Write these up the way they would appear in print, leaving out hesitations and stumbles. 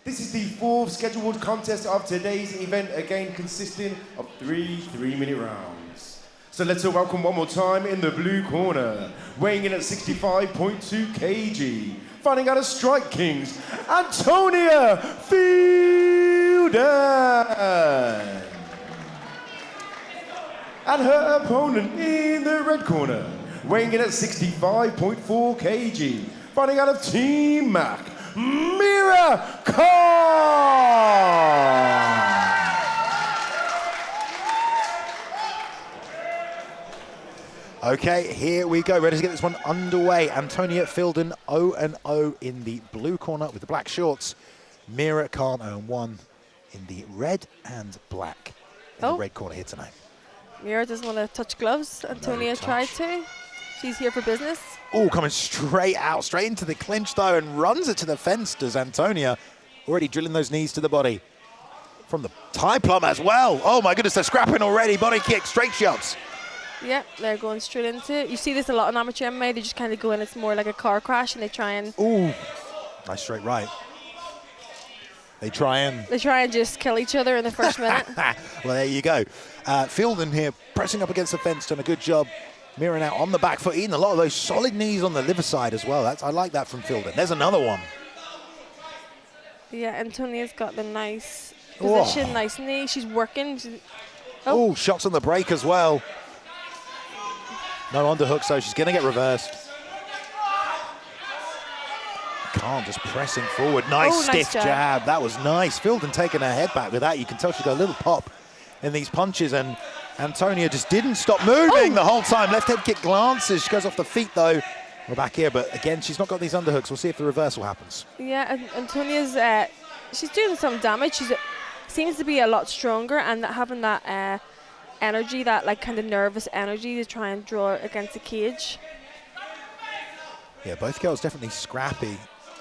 This is the fourth scheduled contest of today's event, again consisting of 3 3-minute rounds. So let's welcome one more time in the blue corner, weighing in at 65.2 kg, fighting out of Strike Kings, Antonia Feilden. And her opponent in the red corner, weighing in at 65.4 kg, fighting out of Team Mac, Meirah. Okay, here we go. Ready to get this one underway. Antonia Feilden 0-0 in the blue corner with the black shorts. Meirah 0-1 in the red and black in the red corner here tonight. Meirah doesn't want to touch gloves. Antonia tried to. She's here for business. Oh, coming straight out, straight into the clinch though, and runs it to the fence, does Antonia. Already drilling those knees to the body. From the tie plum as well. Oh my goodness, they're scrapping already. Body kick, straight shots. Yeah, they're going straight into it. You see this a lot in amateur MMA. They just kind of go in. It's more like a car crash, and they try and... Ooh, nice straight right. They try and just kill each other in the first minute. Well, there you go. Feilden here pressing up against the fence, done a good job. Meirah now on the back foot, eating a lot of those solid knees on the liver side as well. I like that from Feilden. There's another one. Yeah, Antonia's got the nice position, nice knee. She's working. Oh, shots on the break as well. No underhook, so she's going to get reversed. Khan just pressing forward. Nice stiff jab. That was nice. Feilden taking her head back with that. You can tell she's got a little pop in these punches, and Antonia just didn't stop moving the whole time. Left head kick glances. She goes off the feet though. We're back here, but again, she's not got these underhooks. We'll see if the reversal happens. Yeah, Antonia's she's doing some damage. She seems to be a lot stronger, and having that energy, that like kind of nervous energy to try and draw against the cage. Yeah, both girls definitely scrappy.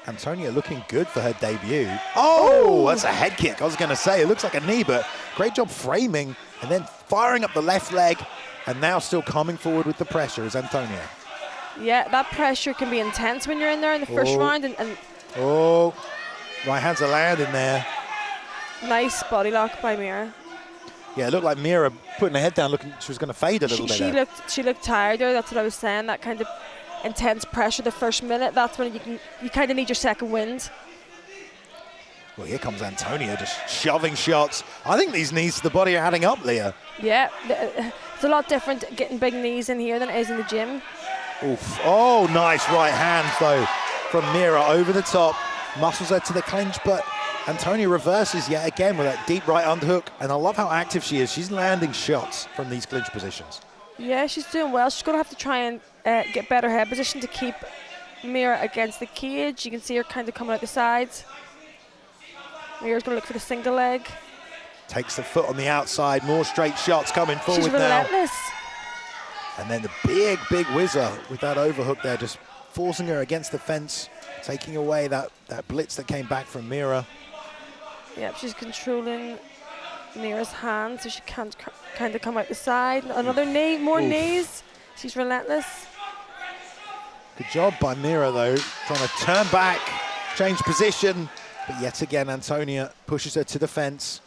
Antonia looking good for her debut. Oh, that's a head kick. I was going to say, it looks like a knee, but great job framing and then firing up the left leg, and now still coming forward with the pressure is Antonia. Yeah, that pressure can be intense when you're in there in the first round. And right hands are landing there. Nice body lock by Meirah. Yeah, it looked like Meirah putting her head down, looking she was going to fade a little bit. She looked tired there. That's what I was saying. That kind of intense pressure the first minute. That's when you kind of need your second wind. Well, here comes Antonia just shoving shots. I think these knees to the body are adding up, Leah. Yeah, it's a lot different getting big knees in here than it is in the gym. Oof. Oh, nice right hand though from Meirah over the top. Muscles her to the clinch, but Antonia reverses yet again with that deep right underhook. And I love how active she is. She's landing shots from these clinch positions. Yeah, she's doing well. She's going to have to try and get better head position to keep Meirah against the cage. You can see her kind of coming out the sides. Meirah's going to look for the single leg. Takes the foot on the outside. More straight shots coming forward now. She's relentless. And then the big whizzer with that overhook there, just forcing her against the fence, taking away that blitz that came back from Meirah. Yep, she's controlling Meirah's hand so she can't kind of come out the side. Another knee, more knees. She's relentless. Good job by Meirah though, trying to turn back, change position, but yet again Antonia pushes her to the fence.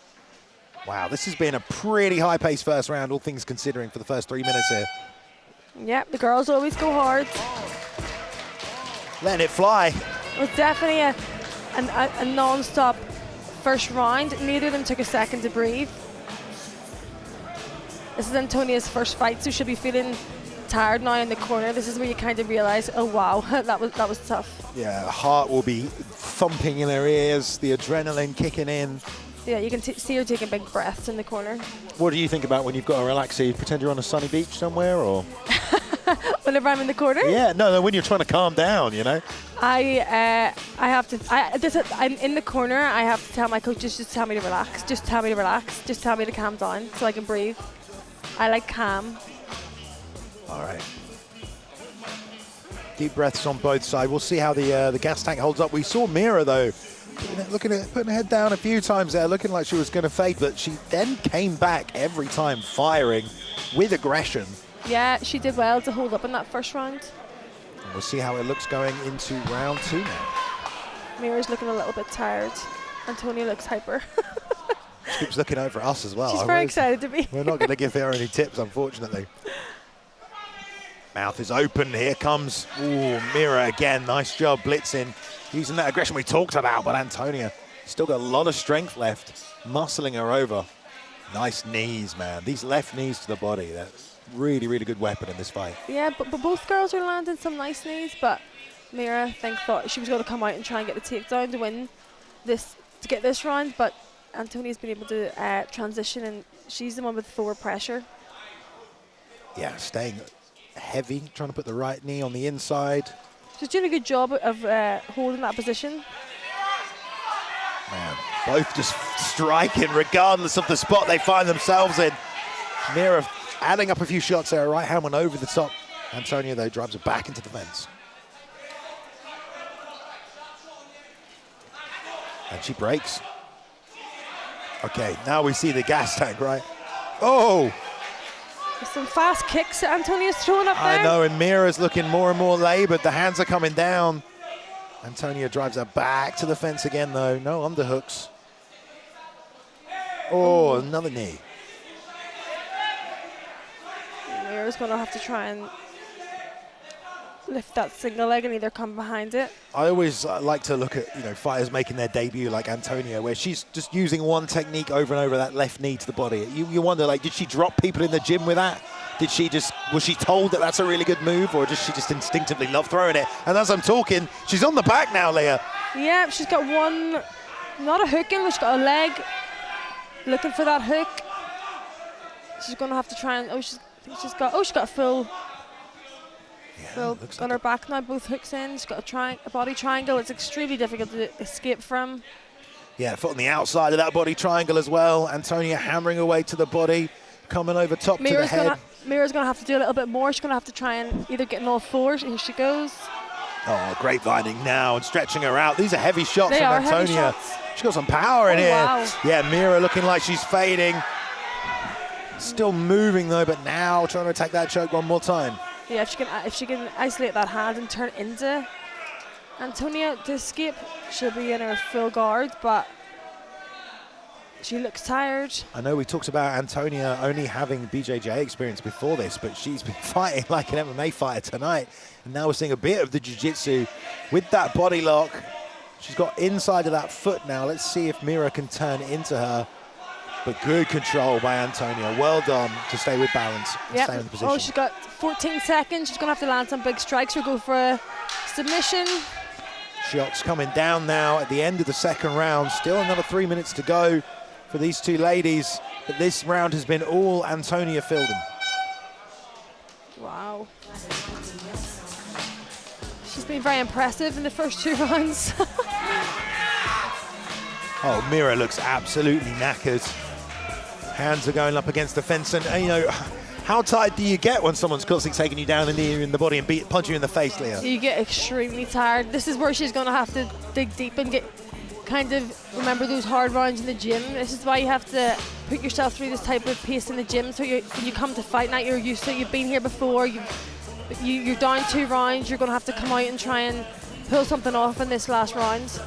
Wow, this has been a pretty high-paced first round, all things considering, for the first 3 minutes here. Yep, the girls always go hard. Letting it fly. It was definitely a non-stop first round. Neither of them took a second to breathe. This is Antonia's first fight, so she'll be feeling tired now in the corner. This is where you kind of realize, oh wow, that was tough. Yeah, the heart will be thumping in her ears, the adrenaline kicking in. Yeah, you can see her taking big breaths in the corner. What do you think about when you've got to relax? You pretend you're on a sunny beach somewhere, or? Whenever I'm in the corner? Yeah, no, when you're trying to calm down, you know? I'm in the corner. I have to tell my coaches, just tell me to relax. Just tell me to relax. Just tell me to calm down so I can breathe. I like calm. All right. Deep breaths on both sides. We'll see how the gas tank holds up. We saw Meirah, though, putting her head down a few times there, looking like she was going to fade, but she then came back every time, firing with aggression. Yeah, she did well to hold up in that first round. And we'll see how it looks going into round two now. Meirah's looking a little bit tired. Antonia looks hyper. She keeps looking over at us as well. She's very excited to be. We're not going to give her any tips, unfortunately. Mouth is open. Here comes Meirah again. Nice job blitzing, using that aggression we talked about. But Antonia still got a lot of strength left, muscling her over. Nice knees, man. These left knees to the body. That's really, really good weapon in this fight. Yeah, but both girls are landing some nice knees. But Meirah, I think, thought she was going to come out and try and get the takedown to win this, to get this round. But Antonia's been able to transition, and she's the one with forward pressure. Yeah, staying heavy, trying to put the right knee on the inside. She's doing a good job of holding that position. Man, both just striking regardless of the spot they find themselves in. Meirah adding up a few shots there. Right hand went over the top. Antonia, though, drives her back into the fence. And she breaks. Okay, now we see the gas tank, right? Oh! Some fast kicks that Antonia's throwing up there. I know, and Meirah's looking more and more laboured. The hands are coming down. Antonia drives her back to the fence again, though. No underhooks. Oh, another knee. Meirah's going to have to try and lift that single leg and either come behind it. I always like to look at fighters making their debut like Antonia, where she's just using one technique over and over, that left knee to the body. You wonder, like, did she drop people in the gym with that? Was she told that that's a really good move, or does she just instinctively love throwing it? And as I'm talking, she's on the back now, Leah. Yeah, she's got one, not a hook in, but she's got a leg looking for that hook. She's going to have to try and, she's got a full. Full on her back now, both hooks in. She's got a body triangle. It's extremely difficult to escape from. Yeah, foot on the outside of that body triangle as well. Antonia hammering away to the body, coming over top to the head. Meirah's going to have to do a little bit more. She's going to have to try and either get on all fours. Here she goes. Oh, grapevining now and stretching her out. These are heavy shots from Antonia. She's got some power in here. Wow. Yeah, Meirah looking like she's fading. Still moving though, but now trying to attack that choke one more time. Yeah, if she can isolate that hand and turn into Antonia to escape, she'll be in her full guard, but she looks tired. I know we talked about Antonia only having BJJ experience before this, but she's been fighting like an MMA fighter tonight. And now we're seeing a bit of the jiu-jitsu with that body lock. She's got inside of that foot now. Let's see if Meirah can turn into her. But good control by Antonia. Well done to stay with balance and stay in the position. Oh, she's got 14 seconds. She's going to have to land some big strikes or go for a submission. Shots coming down now at the end of the second round. Still another 3 minutes to go for these two ladies. But this round has been all Antonia Feilden. Wow. She's been very impressive in the first 2 rounds. Oh, Meirah looks absolutely knackered. Hands are going up against the fence, and how tired do you get when someone's constantly taking you down in the body and punch you in the face, Leah? You get extremely tired. This is where she's going to have to dig deep and remember those hard rounds in the gym. This is why you have to put yourself through this type of pace in the gym, so when you come to fight night, you're used to it. You've been here before. You're down 2 rounds. You're going to have to come out and try and pull something off in this last round.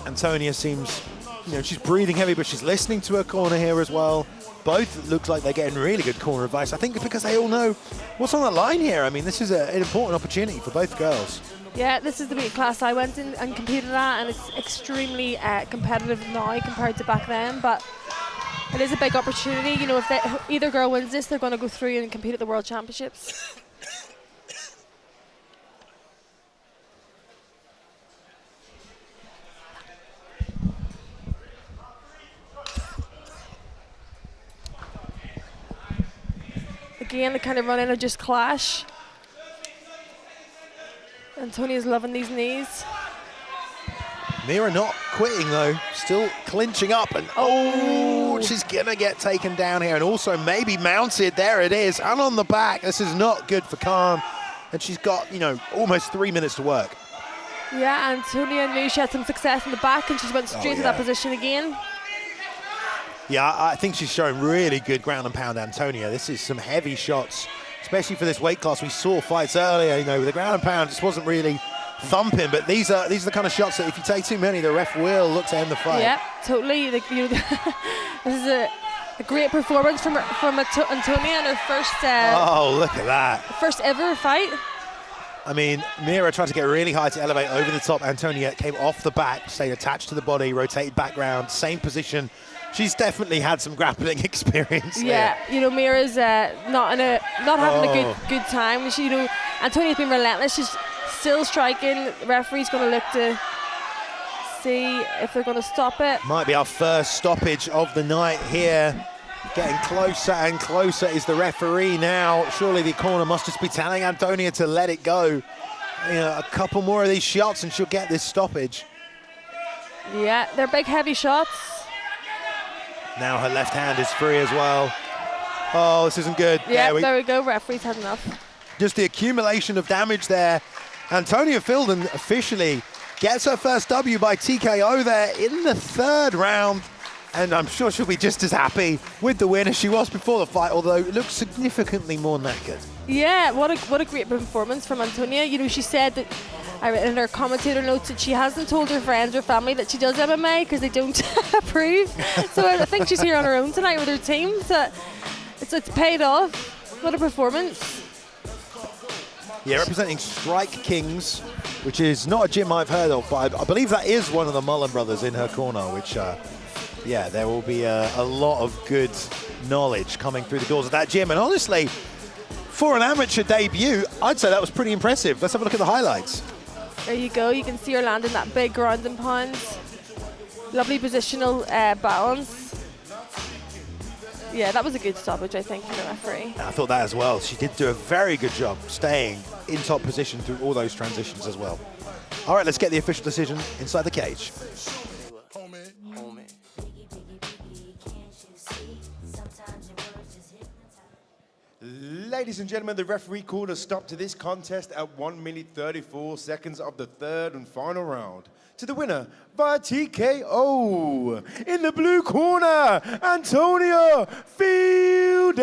Antonia seems, she's breathing heavy, but she's listening to her corner here as well. Both looks like they're getting really good corner advice. I think because they all know what's on the line here. I mean, this is an important opportunity for both girls. Yeah, this is the weight class I went in and competed at, and it's extremely competitive now compared to back then. But it is a big opportunity. If either girl wins this, they're going to go through and compete at the World Championships. Again, they kind of run in and just clash. Antonia's loving these knees. Meirah not quitting though, still clinching up, and she's gonna get taken down here, and also maybe mounted. There it is, and on the back. This is not good for Khan, and she's got almost 3 minutes to work. Yeah, Antonia knew she had some success in the back, and she's went straight to that position again. Yeah, I think she's showing really good ground and pound, Antonia. This is some heavy shots, especially for this weight class. We saw fights earlier, with the ground and pound just wasn't really thumping, but these are the kind of shots that if you take too many, the ref will look to end the fight. Yeah, totally. Like, you know, this is a great performance from Antonia in her first oh, look at that. first ever fight. I mean, Meirah tried to get really high to elevate over the top. Antonia came off the back, stayed attached to the body, rotated background, same position. She's definitely had some grappling experience. Yeah, here. you know, Meirah's not having a good time. She, you know, Antonia's been relentless. She's still striking. The referee's going to look to see if they're going to stop it. Might be our first stoppage of the night here. Getting closer and closer is the referee now. Surely the corner must just be telling Antonia to let it go. You know, a couple more of these shots and she'll get this stoppage. Yeah, they're big, heavy shots. Now her left hand is free as well. Oh, this isn't good. Yeah, there we go. Referee's had enough. Just the accumulation of damage there. Antonia Feilden officially gets her first W by TKO there in the third round. And I'm sure she'll be just as happy with the win as she was before the fight, although it looks significantly more knackered. Yeah, what a great performance from Antonia. You know, she said that, I read in her commentator notes, that she hasn't told her friends or family that she does MMA because they don't approve. So I think she's here on her own tonight with her team. So it's paid off. What a performance. Yeah, representing Strike Kings, which is not a gym I've heard of, but I believe that is one of the Mullen brothers in her corner, which... yeah, there will be a lot of good knowledge coming through the doors of that gym. And honestly, for an amateur debut, I'd say that was pretty impressive. Let's have a look at the highlights. There you go. You can see her landing that big ground and pound. Lovely positional balance. Yeah, that was a good stoppage, I think, from the referee. I thought that as well. She did do a very good job staying in top position through all those transitions as well. All right, let's get the official decision inside the cage. Ladies and gentlemen, the referee called a stop to this contest at 1 minute 34 seconds of the third and final round. To the winner via TKO, in the blue corner, Antonia Feilden.